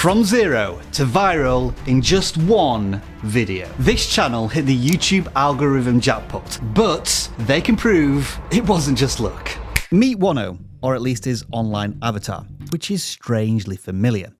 From zero to viral in just one video. This channel hit the YouTube algorithm jackpot, but they can prove it wasn't just luck. Meet Wono, or at least his online avatar, which is strangely familiar.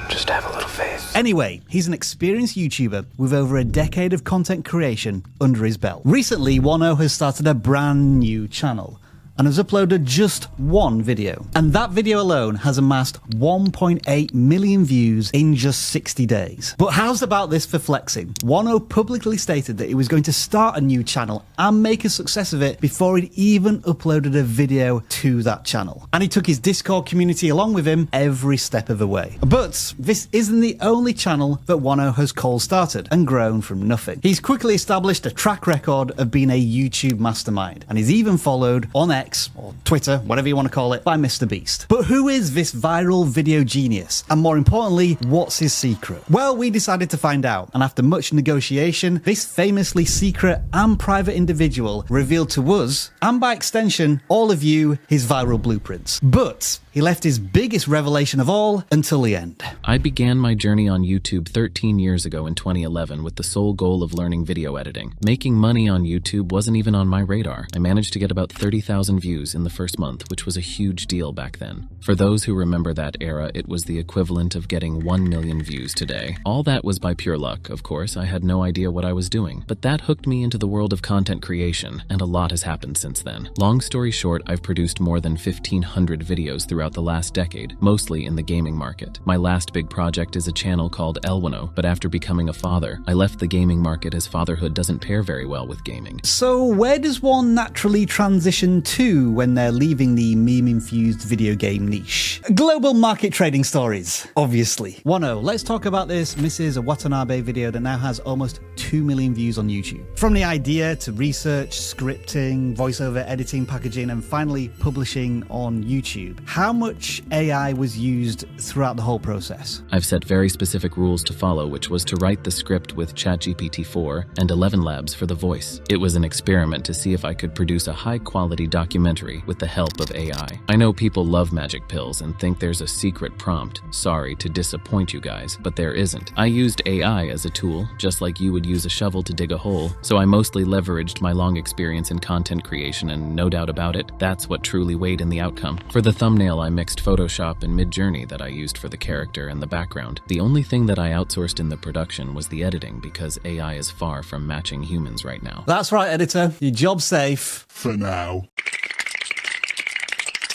Just have a little faith. Anyway, he's an experienced YouTuber with over a decade of content creation under his belt. Recently, Wono has started a brand new channel and has uploaded just one video. And that video alone has amassed 1.8 million views in just 60 days. But how's about this for flexing? Wono publicly stated that he was going to start a new channel and make a success of it before he'd even uploaded a video to that channel. And he took his Discord community along with him every step of the way. But this isn't the only channel that Wono has cold started and grown from nothing. He's quickly established a track record of being a YouTube mastermind, and he's even followed on X, or Twitter, whatever you want to call it, by Mr. Beast. But who is this viral video genius? And more importantly, what's his secret? Well, we decided to find out, and after much negotiation, this famously secret and private individual revealed to us, and by extension, all of you, his viral blueprints. But he left his biggest revelation of all until the end. I began my journey on YouTube 13 years ago in 2011 with the sole goal of learning video editing. Making money on YouTube wasn't even on my radar. I managed to get about 30,000 views in the first month, which was a huge deal back then. For those who remember that era, it was the equivalent of getting 1 million views today. All that was by pure luck, of course. I had no idea what I was doing. But that hooked me into the world of content creation, and a lot has happened since then. Long story short, I've produced more than 1,500 videos throughout the last decade, mostly in the gaming market. My last big project is a channel called Wono, but after becoming a father, I left the gaming market as fatherhood doesn't pair very well with gaming. So where does one naturally transition to when they're leaving the meme-infused video game niche? Global market trading stories, obviously. Wono, let's talk about this Mrs. Watanabe video that now has almost 2 million views on YouTube. From the idea to research, scripting, voiceover editing, packaging, and finally publishing on YouTube. How much AI was used throughout the whole process? I've set very specific rules to follow, which was to write the script with ChatGPT 4 and 11 Labs for the voice. It was an experiment to see if I could produce a high-quality documentary with the help of AI. I know people love magic pills and think there's a secret prompt. Sorry to disappoint you guys, but there isn't. I used AI as a tool, just like you would use a shovel to dig a hole, so I mostly leveraged my long experience in content creation, and no doubt about it, that's what truly weighed in the outcome. For the thumbnail, I mixed Photoshop and Midjourney that I used for the character and the background. The only thing that I outsourced in the production was the editing, because AI is far from matching humans right now. That's right, editor. Your job's safe. For now.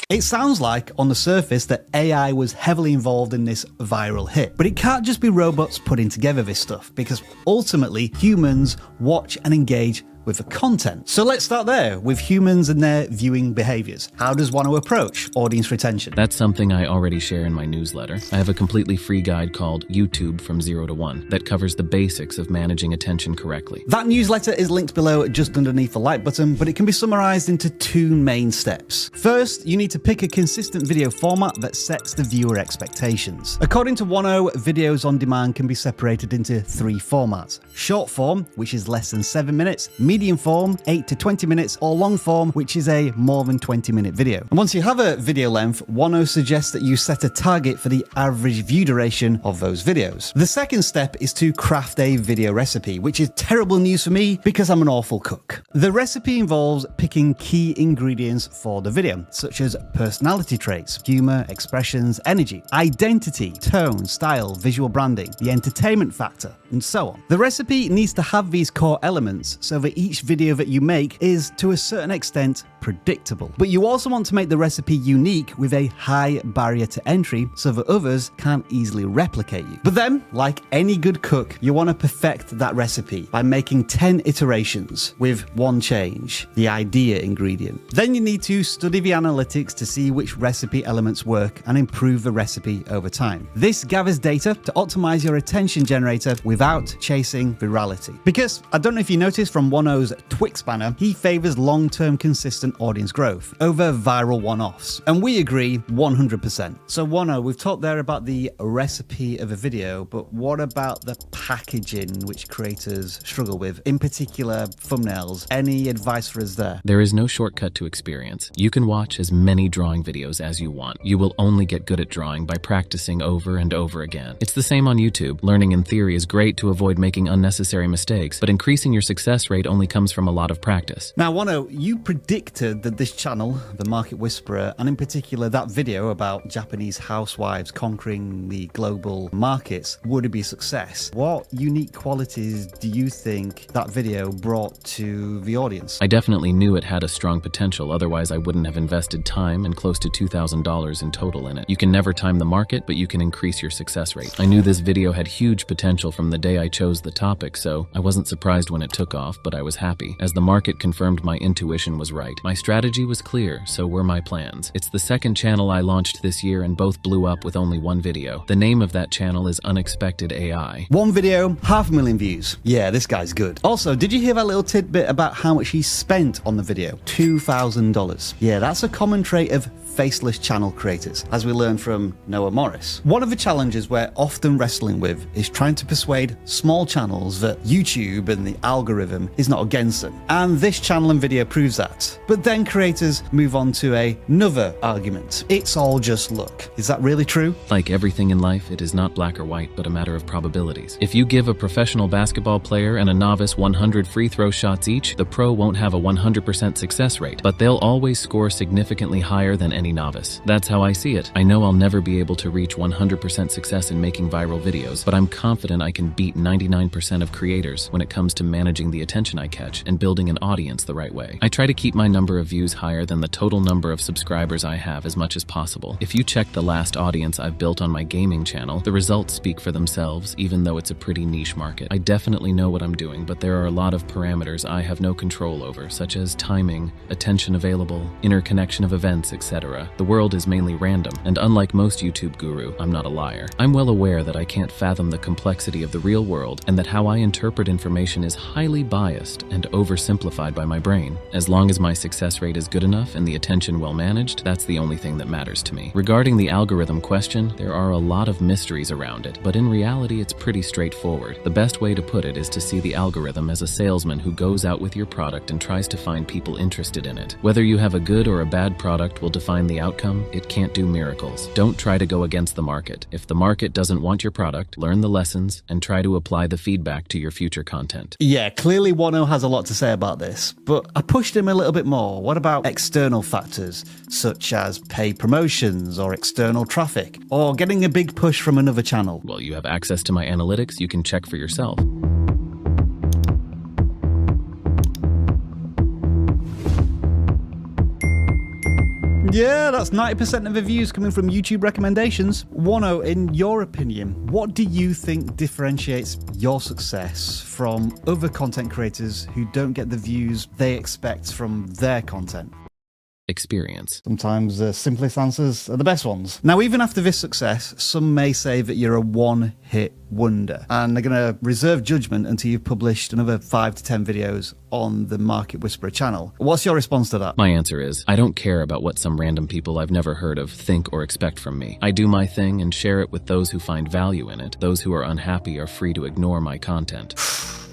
It sounds like, on the surface, that AI was heavily involved in this viral hit. But it can't just be robots putting together this stuff, because ultimately humans watch and engage with the content. So let's start there, with humans and their viewing behaviors. How does Wono approach audience retention? That's something I already share in my newsletter. I have a completely free guide called YouTube from 0 to 1 that covers the basics of managing attention correctly. That newsletter is linked below just underneath the like button, but it can be summarized into 2 main steps. First, you need to pick a consistent video format that sets the viewer expectations. According to Wono, videos on demand can be separated into 3 formats. Short form, which is less than 7 minutes, medium form, 8 to 20 minutes, or long form, which is a more than 20-minute video. And once you have a video length, Wono suggests that you set a target for the average view duration of those videos. The second step is to craft a video recipe, which is terrible news for me because I'm an awful cook. The recipe involves picking key ingredients for the video, such as personality traits, humor, expressions, energy, identity, tone, style, visual branding, the entertainment factor, and so on. The recipe needs to have these core elements so that each video that you make is, to a certain extent, predictable. But you also want to make the recipe unique with a high barrier to entry so that others can't easily replicate you. But then, like any good cook, you want to perfect that recipe by making 10 iterations with one change, the idea ingredient. Then you need to study the analytics to see which recipe elements work and improve the recipe over time. This gathers data to optimize your attention generator without chasing virality. Because I don't know if you noticed from Wono Wono's Twix banner, he favors long-term consistent audience growth over viral one-offs. And we agree 100%. So Wono, we've talked there about the recipe of a video, but what about the packaging which creators struggle with, in particular thumbnails? Any advice for us there? There is no shortcut to experience. You can watch as many drawing videos as you want. You will only get good at drawing by practicing over and over again. It's the same on YouTube. Learning in theory is great to avoid making unnecessary mistakes, but increasing your success rate only comes from a lot of practice. Now, Wono, you predicted that this channel, The Market Whisperer, and in particular that video about Japanese housewives conquering the global markets would be a success. What unique qualities do you think that video brought to the audience? I definitely knew it had a strong potential, otherwise I wouldn't have invested time and close to $2,000 in total in it. You can never time the market, but you can increase your success rate. I knew this video had huge potential from the day I chose the topic, so I wasn't surprised when it took off, but I was happy, as the market confirmed my intuition was right. My strategy was clear, so were my plans. It's the second channel I launched this year and both blew up with only one video. The name of that channel is Unexpected AI. One video, 500,000 views. Yeah, this guy's good. Also, did you hear that little tidbit about how much he spent on the video? $2,000. Yeah, that's a common trait of faceless channel creators, as we learned from Noah Morris. One of the challenges we're often wrestling with is trying to persuade small channels that YouTube and the algorithm is not against them. And this channel and video proves that. But then creators move on to another argument. It's all just luck. Is that really true? Like everything in life, it is not black or white, but a matter of probabilities. If you give a professional basketball player and a novice 100 free throw shots each, the pro won't have a 100% success rate, but they'll always score significantly higher than any novice. That's how I see it. I know I'll never be able to reach 100% success in making viral videos, but I'm confident I can beat 99% of creators when it comes to managing the attention I catch and building an audience the right way. I try to keep my number of views higher than the total number of subscribers I have as much as possible. If you check the last audience I've built on my gaming channel, the results speak for themselves, even though it's a pretty niche market. I definitely know what I'm doing, but there are a lot of parameters I have no control over, such as timing, attention available, interconnection of events, etc. The world is mainly random, and unlike most YouTube guru, I'm not a liar. I'm well aware that I can't fathom the complexity of the real world, and that how I interpret information is highly biased and oversimplified by my brain. As long as my success rate is good enough and the attention well managed, that's the only thing that matters to me. Regarding the algorithm question, there are a lot of mysteries around it, but in reality it's pretty straightforward. The best way to put it is to see the algorithm as a salesman who goes out with your product and tries to find people interested in it. Whether you have a good or a bad product will define the outcome. It can't do miracles. Don't try to go against the market. If the market doesn't want your product, learn the lessons and try to apply the feedback to your future content. Yeah, clearly Wono has a lot to say about this, but I pushed him a little bit more. What about external factors, such as paid promotions or external traffic, or getting a big push from another channel? Well, you have access to my analytics. You can check for yourself. Yeah, that's 90% of the views coming from YouTube recommendations. Wono, in your opinion, what do you think differentiates your success from other content creators who don't get the views they expect from their content? Experience. Sometimes the simplest answers are the best ones. Now, even after this success, some may say that you're a one-hit wonder, and they're going to reserve judgment until you've published another 5 to 10 videos on the Market Whisperer channel. What's your response to that? My answer is, I don't care about what some random people I've never heard of think or expect from me. I do my thing and share it with those who find value in it. Those who are unhappy are free to ignore my content.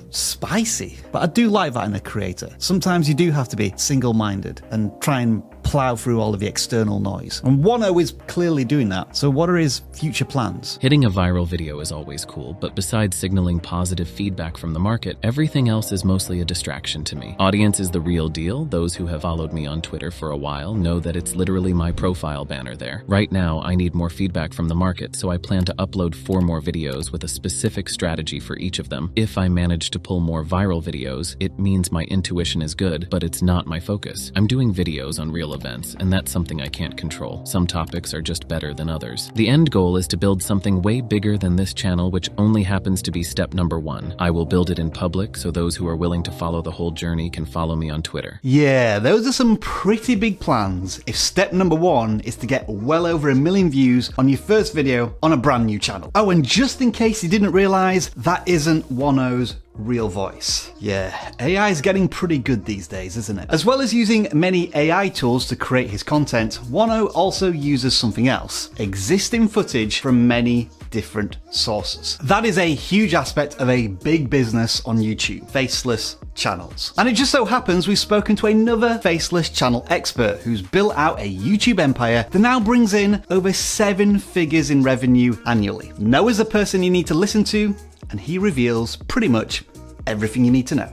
Spicy. But I do like that in a creator. Sometimes you do have to be single-minded and try and plow through all of the external noise. And Wono is clearly doing that. So what are his future plans? Hitting a viral video is always cool, but besides signaling positive feedback from the market, everything else is mostly a distraction to me. Audience is the real deal. Those who have followed me on Twitter for a while know that it's literally my profile banner there. Right now, I need more feedback from the market, so I plan to upload 4 more videos with a specific strategy for each of them. If I manage to pull more viral videos, it means my intuition is good, but it's not my focus. I'm doing videos on real events, and that's something I can't control. Some topics are just better than others. The end goal is to build something way bigger than this channel, which only happens to be step number 1. I will build it in public, so those who are willing to follow the whole journey can follow me on Twitter. Yeah, those are some pretty big plans if step number 1 is to get well over 1 million views on your first video on a brand new channel. Oh, and just in case you didn't realize, that isn't Wono's real voice. Yeah, AI is getting pretty good these days, isn't it? As well as using many AI tools to create his content, Wono also uses something else: existing footage from many different sources. That is a huge aspect of a big business on YouTube, faceless channels. And it just so happens we've spoken to another faceless channel expert who's built out a YouTube empire that now brings in over 7 figures in revenue annually. Noah's the person you need to listen to, and he reveals pretty much everything you need to know.